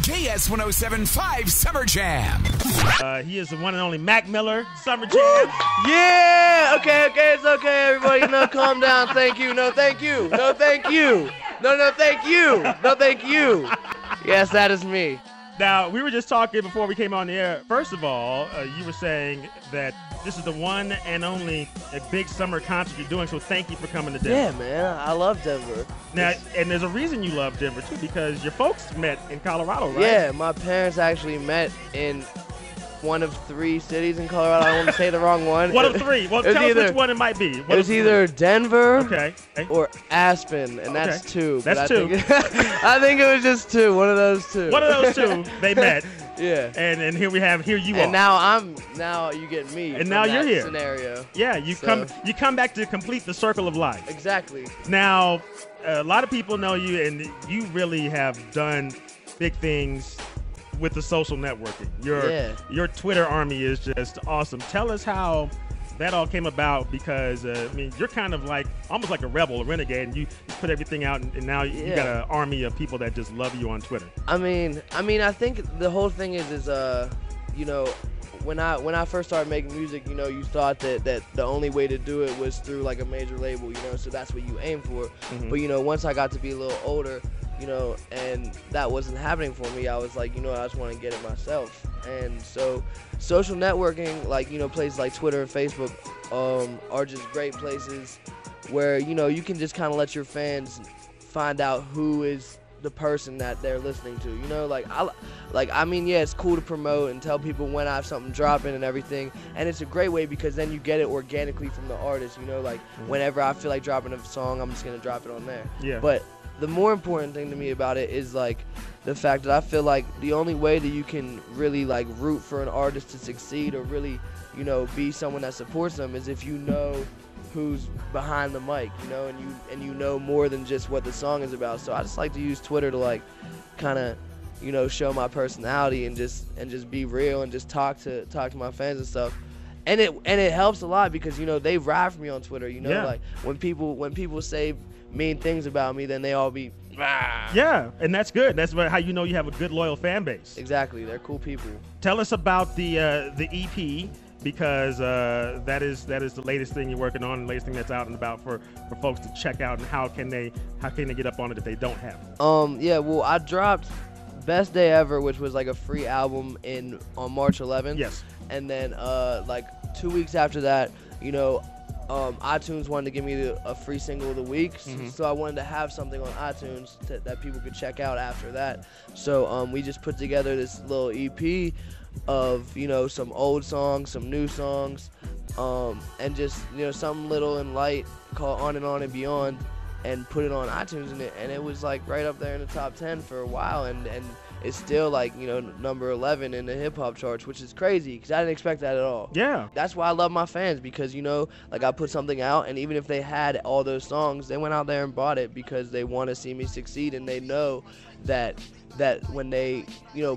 KS1075 Summer Jam. He is the one and only Mac Miller, Summer Jam. Yeah! Okay, it's okay, everybody. No, calm down. Thank you. No, thank you. No, thank you. No, thank you. No, thank you. Yes, that is me. Now, we were just talking before we came on the air. First of all, you were saying that this is the one and only a big summer concert you're doing, so thank you for coming to Denver. Yeah, man. I love Denver. Now, and there's a reason you love Denver, too, because your folks met in Colorado, right? Yeah, my parents actually met in one of 3 cities in Colorado. I don't want to say the wrong one. One of 3. Well, tell us which one it might be. It was either Denver or Aspen, and that's 2. That's 2. I think it was just 2. One of those 2. One of those 2. They met. Yeah. And here you are. And now you get me. And now you're here. Scenario. Yeah, you come back to complete the circle of life. Exactly. Now, a lot of people know you, and you really have done big things with the social networking. Your Twitter army is just awesome. Tell us how that all came about, because you're kind of like almost like a rebel, a renegade, and you put everything out, and now you got an army of people that just love you on Twitter. I think the whole thing is when I first started making music, you thought that the only way to do it was through like a major label, so that's what you aim for. Mm-hmm. But once I got to be a little older, and that wasn't happening for me, I was like, I just want to get it myself. And so social networking, like, places like Twitter and Facebook are just great places where, you can just kind of let your fans find out who is the person that they're listening to. It's cool to promote and tell people when I have something dropping and everything, and it's a great way because then you get it organically from the artist. Whenever I feel like dropping a song, I'm just gonna drop it on there. Yeah. But the more important thing to me about it is like the fact that I feel like the only way that you can really like root for an artist to succeed or really be someone that supports them is if you know who's behind the mic, and you know more than just what the song is about. So I just like to use Twitter to like kind of show my personality and just be real and just talk to my fans and stuff. And it helps a lot because they ride for me on Twitter. Like when people say mean things about me, then they all be yeah, and that's good. That's how you know you have a good loyal fan base. Exactly, they're cool people. Tell us about the EP, because that is the latest thing you're working on, the latest thing that's out and about for folks to check out. And how can they get up on it if they don't have it? Yeah, well, I dropped Best Day Ever, which was like a free album on March 11th. Yes. And then like 2 weeks after that, iTunes wanted to give me a free single of the week, so I wanted to have something on iTunes that people could check out after that. So we just put together this little EP of some old songs, some new songs, and just something little and light called On and Beyond, and put it on iTunes, and it was like right up there in the top 10 for a while, and it's still like number 11 in the hip hop charts, which is crazy because I didn't expect that at all. Yeah. That's why I love my fans, because like I put something out, and even if they had all those songs, they went out there and bought it because they want to see me succeed, and they know that when they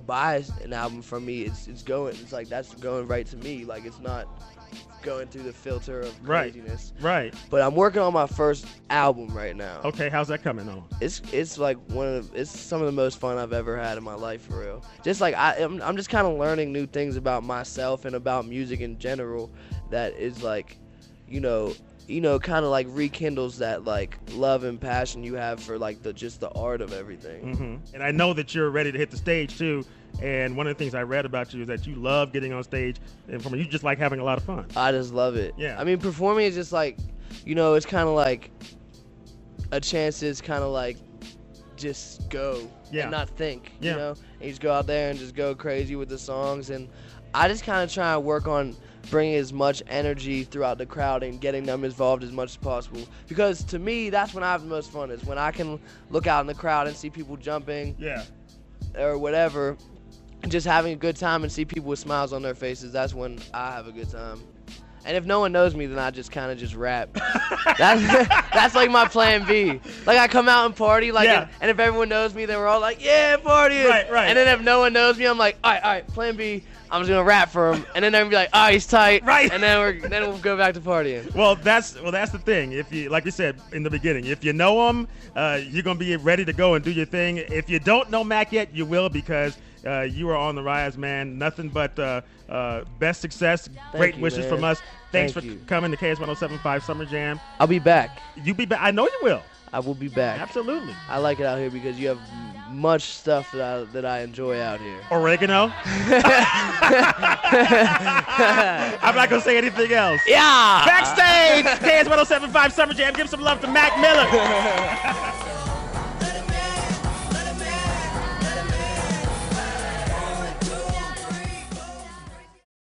buy an album from me, it's like that's going right to me. Like it's not going through the filter of craziness. Right. But I'm working on my first album right now. Okay, how's that coming on? It's like it's some of the most fun I've ever had in my life, for real. Just like I'm just kind of learning new things about myself and about music in general that is like, kind of like rekindles that like love and passion you have for like just the art of everything. Mm-hmm. And I know that you're ready to hit the stage too. And one of the things I read about you is that you love getting on stage, and you just like having a lot of fun. I just love it. Yeah. Performing is just like, it's kind of like a chance to kind of like just go and not think, and you just go out there and just go crazy with the songs. And I just kind of try and work on bringing as much energy throughout the crowd and getting them involved as much as possible. Because to me, that's when I have the most fun, is when I can look out in the crowd and see people jumping or whatever, just having a good time and see people with smiles on their faces. That's when I have a good time. And if no one knows me, then I just kind of just rap. That's like my plan B. Like I come out and party, like, and if everyone knows me, then we're all like, yeah, partying. Right. And then if no one knows me, I'm like, all right, plan B. I'm just gonna rap for him, and then they're gonna be like, "Oh, he's tight." Right. And then we'll go back to partying. Well, that's the thing. If you, like we said in the beginning, if you know him, you're gonna be ready to go and do your thing. If you don't know Mac yet, you will, because you are on the rise, man. Nothing but best success. Great wishes from us. Thanks for coming to KS1075 Summer Jam. I'll be back. You be back. I know you will. I will be back. Absolutely. I like it out here because you have much stuff that I enjoy out here. Oregano. I'm not gonna say anything else. Yeah. Backstage, KS1075 Summer Jam. Give some love to Mac Miller.